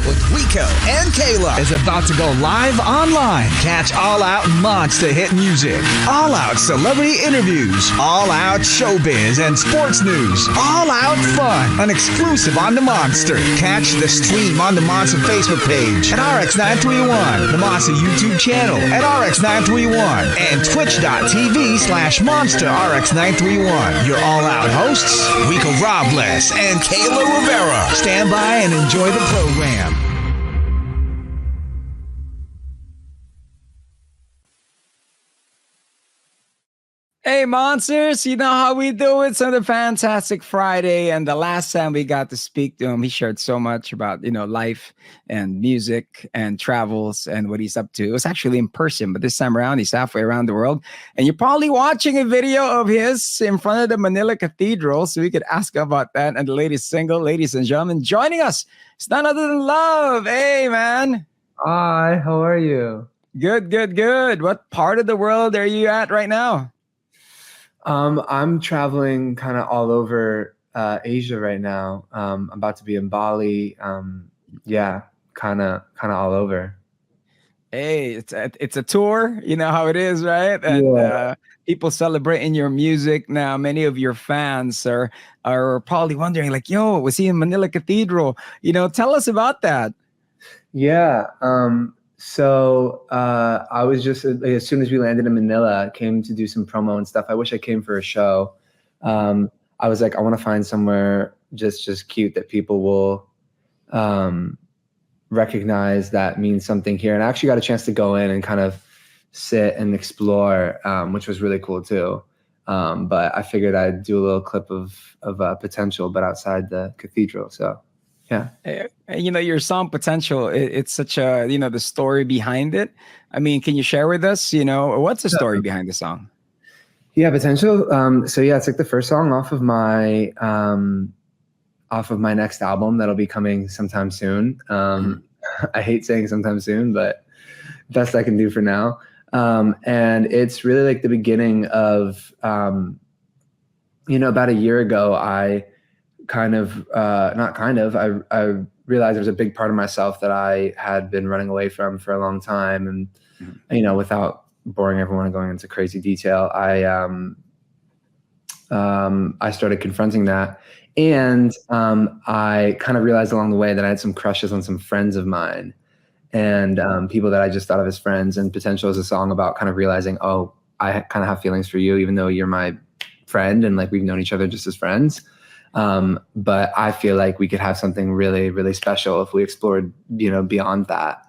with Rico and Kayla is about to go live online. Catch All Out monster hit music, All Out celebrity interviews, All Out showbiz and sports news, All Out fun, an exclusive on the Monster. Catch the stream on the Monster Facebook page at RX931, the Monster YouTube channel at RX931, and twitch.tv/Monster RX931. Your All Out hosts, Rico Robles and Kayla Rivera. Stand by and enjoy the program. Hey, monsters, you know how we do it. It's another fantastic Friday. And the last time we got to speak to him, he shared so much about, life and music and travels and what he's up to. It was actually in person, but this time around, he's halfway around the world. And you're probably watching a video of his in front of the Manila Cathedral. So we could ask about that and the latest single, ladies and gentlemen. Joining us, it's none other than Lauv. Hey, man. Hi, how are you? Good, good, good. What part of the world are you at right now? I'm traveling kind of all over Asia right now. I'm about to be in Bali. Yeah, kind of all over. Hey, it's a tour. You know how it is, right? And people celebrating your music now. Many of your fans are probably wondering, like, "Yo, was he in Manila Cathedral?" Tell us about that. Yeah. So I was just, as soon as we landed in Manila, came to do some promo and stuff. I wish I came for a show. I was like, I want to find somewhere just cute that people will recognize that means something here. And I actually got a chance to go in and kind of sit and explore, which was really cool too. But I figured I'd do a little clip of Potential, but outside the cathedral. So. Yeah. Your song Potential, it's such a, the story behind it. I mean, can you share with us, what's the story behind the song? Yeah, Potential. So yeah, it's like the first song off of my next album that'll be coming sometime soon. I hate saying sometime soon, but best I can do for now. And it's really like the beginning of, about a year ago, I realized there's a big part of myself that I had been running away from for a long time. And, without boring everyone and going into crazy detail, I started confronting that. And I kind of realized along the way that I had some crushes on some friends of mine and people that I just thought of as friends. And Potential is a song about kind of realizing, oh, I kind of have feelings for you, even though you're my friend and like we've known each other just as friends. But I feel like we could have something really, really special if we explored, beyond that.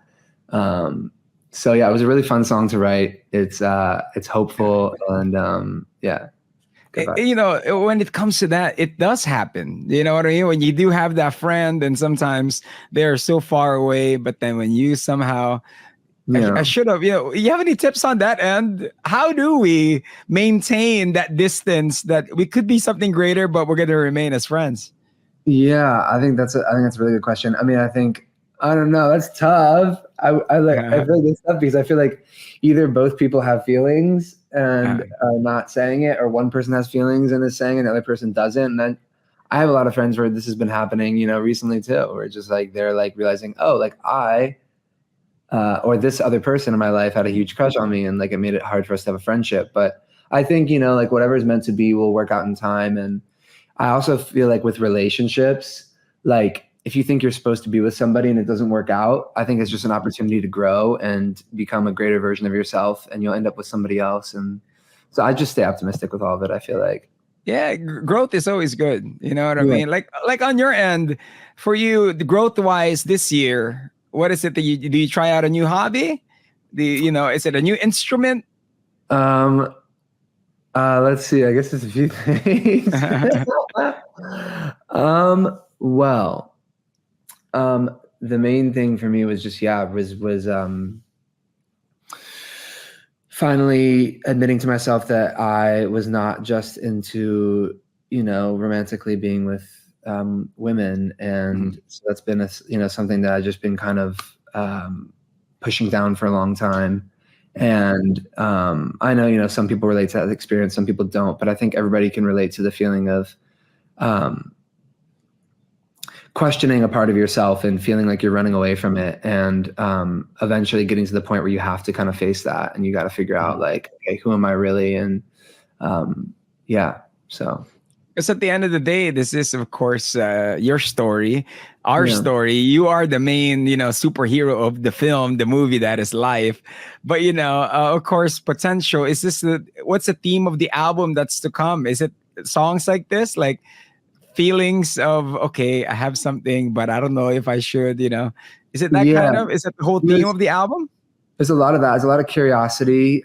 So yeah, it was a really fun song to write. It's hopeful and yeah. When it comes to that, it does happen. You know what I mean? When you do have that friend and sometimes they're so far away, but then when you somehow I should have, you have any tips on that end? How do we maintain that distance that we could be something greater, but we're going to remain as friends? Yeah, I think that's a really good question. I mean, I don't know. That's tough. I feel like it's tough because I feel like either both people have feelings and are not saying it, or one person has feelings and is saying it, and the other person doesn't. And then I have a lot of friends where this has been happening, recently too, where just like, they're like realizing, oh, like or this other person in my life had a huge crush on me and like it made it hard for us to have a friendship. But I think, like whatever is meant to be will work out in time. And I also feel like with relationships, like if you think you're supposed to be with somebody and it doesn't work out, I think it's just an opportunity to grow and become a greater version of yourself, and you'll end up with somebody else. And so I just stay optimistic with all of it, I feel like. Yeah, growth is always good. You know what I mean? Like on your end, for you, the growth-wise this year, what is it that do you try out a new hobby? Is it a new instrument? Let's see. I guess it's a few things. The main thing for me was just, was finally admitting to myself that I was not just into, romantically being with women. And so that's been something that I've just been kind of pushing down for a long time. And I know, some people relate to that experience, some people don't, but I think everybody can relate to the feeling of questioning a part of yourself and feeling like you're running away from it, and eventually getting to the point where you have to kind of face that, and you got to figure out like, okay, who am I really? And yeah, so. Because at the end of the day, this is, of course, your story, our story. You are the main, superhero of the film, the movie that is life. But, of course, potential. Is this what's the theme of the album that's to come? Is it songs like this, like feelings of, okay, I have something, but I don't know if I should, Is it that kind of? Is it the whole theme of the album? There's a lot of that. There's a lot of curiosity.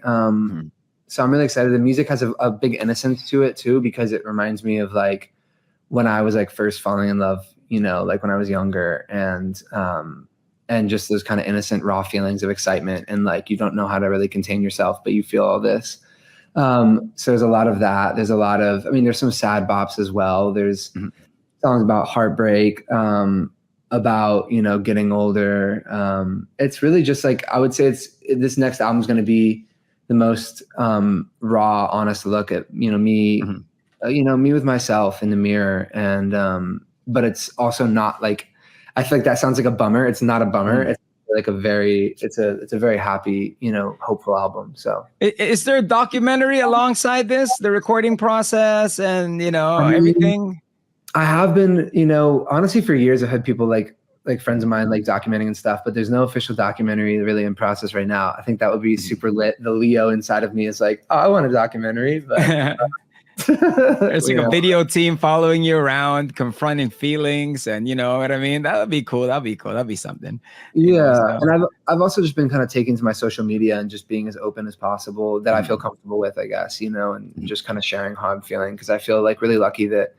So I'm really excited. The music has a big innocence to it too, because it reminds me of like when I was like first falling in love, like when I was younger, and just those kind of innocent, raw feelings of excitement, and like you don't know how to really contain yourself, but you feel all this. So there's a lot of that. There's a lot of, there's some sad bops as well. There's songs about heartbreak, about, getting older. It's really just like, I would say this next album is going to be the most raw, honest look at me, me with myself in the mirror, and but it's also not like, I feel like that sounds like a bummer. It's not a bummer. It's like it's a very happy, hopeful album. So, is there a documentary alongside this, the recording process and everything? I have been, honestly, for years I've had people like friends of mine like documenting and stuff, but there's no official documentary really in process right now. I think that would be super lit. The Leo inside of me is like, oh, I want a documentary, but there's like a video team following you around, confronting feelings, and you know what I mean? That would be cool. That'd be something. Yeah. And I've also just been kind of taking to my social media and just being as open as possible that I feel comfortable with, I guess, and just kind of sharing how I'm feeling. Cause I feel like really lucky that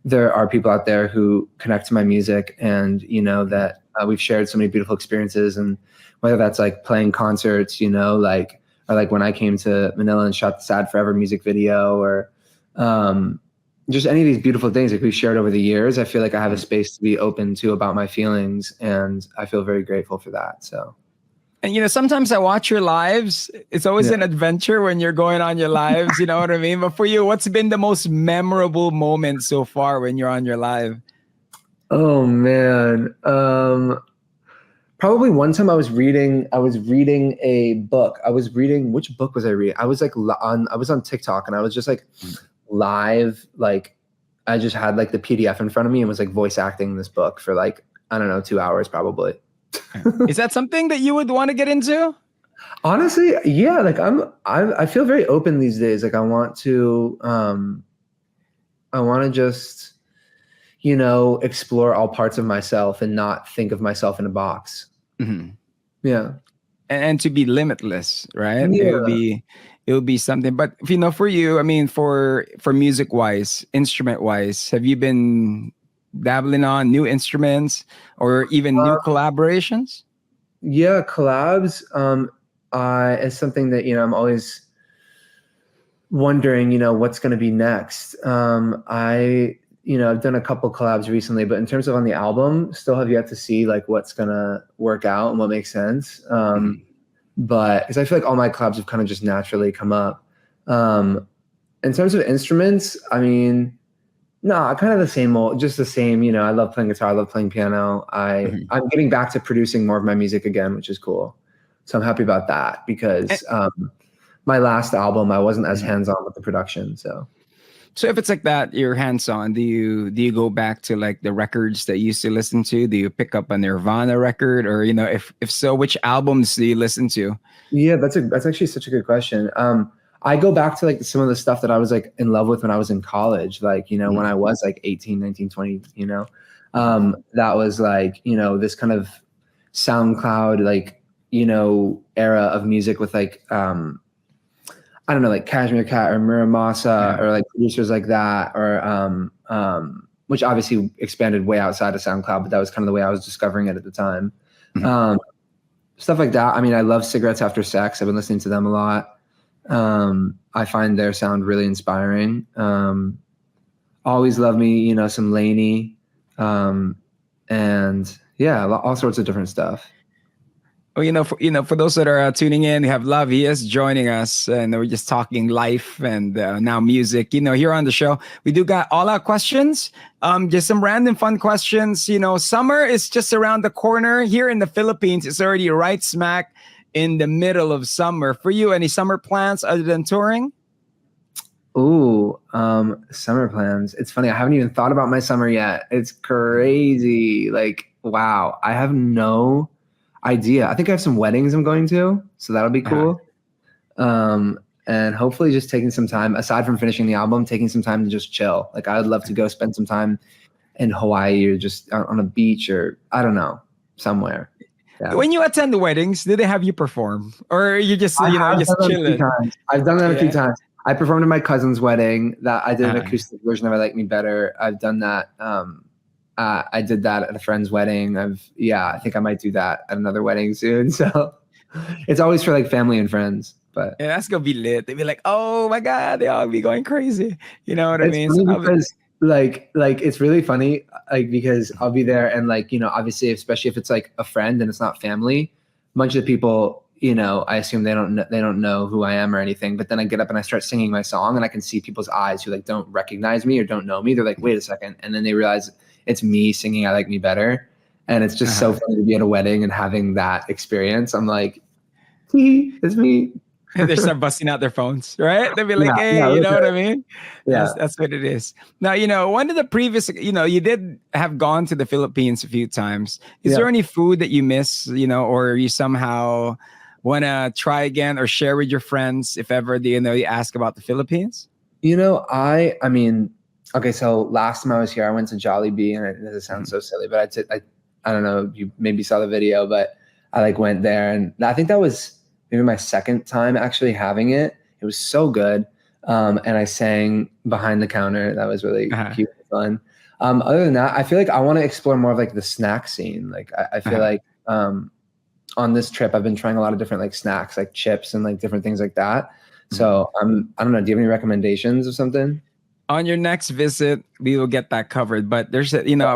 there are people out there who connect to my music, and that we've shared so many beautiful experiences, and whether that's like playing concerts, or like when I came to Manila and shot the Sad Forever music video, or just any of these beautiful things like we've shared over the years. I feel like I have a space to be open to about my feelings, and I feel very grateful for that. So. And sometimes I watch your lives. It's always an adventure when you're going on your lives, you know what I mean? But for you, what's been the most memorable moment so far when you're on your live? Oh man. Probably one time I was reading a book. Which book was I reading? I was like I was on TikTok, and I was just like live, like I just had like the PDF in front of me and was like voice acting this book for like, I don't know, 2 hours probably. Is that something that you would want to get into? Honestly, yeah. Like I feel very open these days. Like I want to just, explore all parts of myself and not think of myself in a box. Yeah. And to be limitless, right? Yeah. It would be something. But for you, for music wise, instrument wise, have you been dabbling on new instruments or even new collaborations? Yeah, collabs is something that I'm always wondering what's going to be next. I've done a couple collabs recently, but in terms of on the album, still have yet to see like what's going to work out and what makes sense. But because I feel like all my collabs have kind of just naturally come up. In terms of instruments, no, kind of the same old, just the same. I love playing guitar. I love playing piano. I'm getting back to producing more of my music again, which is cool. So I'm happy about that because my last album, I wasn't as hands-on with the production. So if it's like that, you're hands-on. Do you go back to like the records that you used to listen to? Do you pick up a Nirvana record, or if so, which albums do you listen to? Yeah, that's actually such a good question. I go back to like some of the stuff that I was like in love with when I was in college, like, when I was like 18, 19, 20, that was like, this kind of SoundCloud, like, era of music with like, I don't know, like Cashmere Cat or Muramasa or like producers like that, or, which obviously expanded way outside of SoundCloud, but that was kind of the way I was discovering it at the time. Stuff like that. I love Cigarettes After Sex. I've been listening to them a lot. I find their sound really inspiring. Always Love Me, some Laney, and yeah, all sorts of different stuff. Well, for those that are tuning in, we have Lauv. He is joining us, and we're just talking life and now music. Here on the show, we do got all our questions. Just some random fun questions. Summer is just around the corner here in the Philippines. It's already right smack in the middle of summer. For you, any summer plans other than touring? Ooh, summer plans. It's funny. I haven't even thought about my summer yet. It's crazy. Like, wow. I have no idea. I think I have some weddings I'm going to, so that'll be cool. And hopefully just taking some time, aside from finishing the album, taking some time to just chill. Like, I would love to go spend some time in Hawaii or just on a beach or, I don't know, somewhere. Yeah. When you attend the weddings, do they have you perform? Or you just, just chilling? I've done that a few times. I performed at my cousin's wedding. That I did an acoustic version of I Like Me Better. I've done that. I did that at a friend's wedding. I think I might do that at another wedding soon. So it's always for like family and friends. But yeah, that's gonna be lit. They'd be like, "Oh my god," they all be going crazy. You know what I mean? Because like it's really funny, like because I'll be there and like obviously, especially if it's like a friend and it's not family, a bunch of people. I assume they don't know who I am or anything. But then I get up and I start singing my song, and I can see people's eyes who like don't recognize me or don't know me. They're like, "Wait a second," and then they realize it's me singing "I Like Me Better," and it's just so funny to be at a wedding and having that experience. I'm like, it's me. They start busting out their phones, right? They'll be like, "Hey, you know what I mean?" Yeah, that's what it is. Now, one of the previous, you did have gone to the Philippines a few times. Is there any food that you miss, or you somehow want to try again or share with your friends if ever you ask about the Philippines? I mean, okay, so last time I was here, I went to Jollibee, and it sounds so silly, but I don't know, you maybe saw the video, but I like went there, and I think that was maybe my second time actually having it. It was so good. And I sang behind the counter. That was really cute and fun. Other than that, I feel like I want to explore more of like the snack scene. Like I feel like on this trip, I've been trying a lot of different like snacks, like chips and like different things like that. So I don't know. Do you have any recommendations of something? On your next visit, we will get that covered. But there's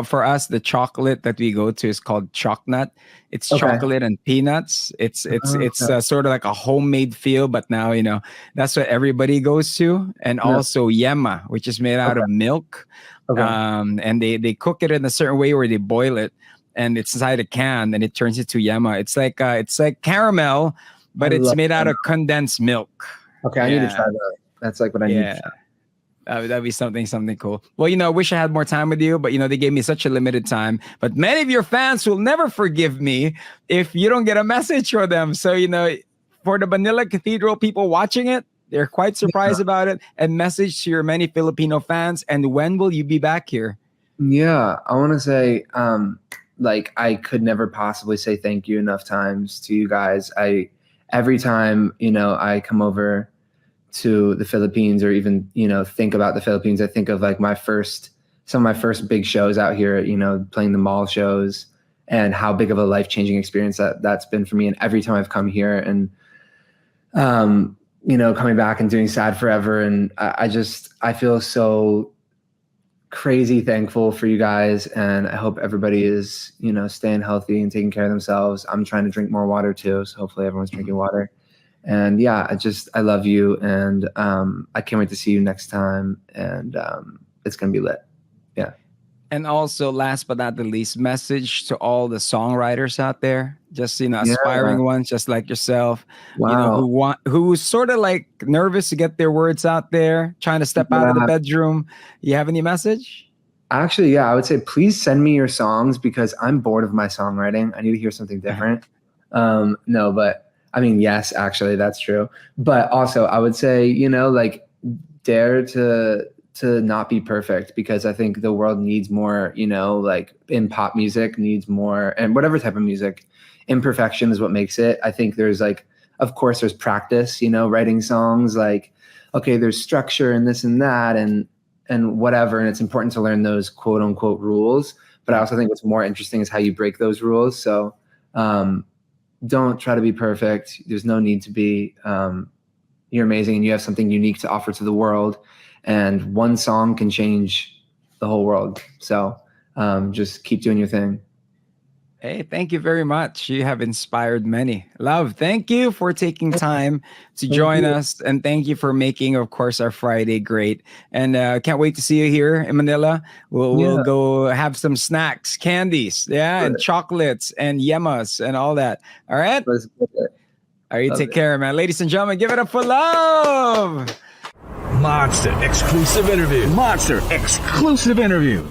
for us, the chocolate that we go to is called Chocnut. It's chocolate and peanuts. It's sort of like a homemade feel, but now that's what everybody goes to. And also yema, which is made out of milk. And they cook it in a certain way where they boil it, and it's inside a can, and it turns into yema. It's like caramel, but it's made out of condensed milk. Okay, I need to try that. That's like what I need to try. That'd be something cool. Well, I wish I had more time with you, but they gave me such a limited time. But many of your fans will never forgive me if you don't get a message for them. So, for the Manila Cathedral people watching it, they're quite surprised about it. And message to your many Filipino fans. And when will you be back here? Yeah, I want to say, I could never possibly say thank you enough times to you guys. Every time, I come over to the Philippines or even, think about the Philippines, I think of like some of my first big shows out here, playing the mall shows, and how big of a life-changing experience that's been for me. And every time I've come here and, coming back and doing Sad Forever. And I feel so crazy thankful for you guys. And I hope everybody is, staying healthy and taking care of themselves. I'm trying to drink more water too. So hopefully everyone's drinking water. And yeah, I love you, and I can't wait to see you next time, and it's gonna be lit. Yeah. And also, last but not the least, message to all the songwriters out there, just aspiring ones, just like yourself. Wow. Who's sort of like nervous to get their words out there, trying to step out of the bedroom. You have any message? Actually, yeah, I would say please send me your songs, because I'm bored of my songwriting. I need to hear something different. No, but I mean, yes, actually, that's true. But also, I would say, dare to not be perfect, because I think the world needs more, like in pop music needs more, and whatever type of music, imperfection is what makes it. I think there's of course, there's practice, writing songs, okay, there's structure and this and that and whatever. And it's important to learn those quote unquote rules. But I also think what's more interesting is how you break those rules. So, don't try to be perfect. There's no need to be. You're amazing, and you have something unique to offer to the world. And one song can change the whole world. So just keep doing your thing. Hey, thank you very much. You have inspired many. Love, thank you for taking time to join us. And thank you for making, of course, our Friday great. And can't wait to see you here in Manila. We'll go have some snacks, candies, and chocolates and yemas and all that. All right? Let's get it. All right, take care, man. Ladies and gentlemen, give it up for Lauv. Monster exclusive interview. Monster exclusive interview.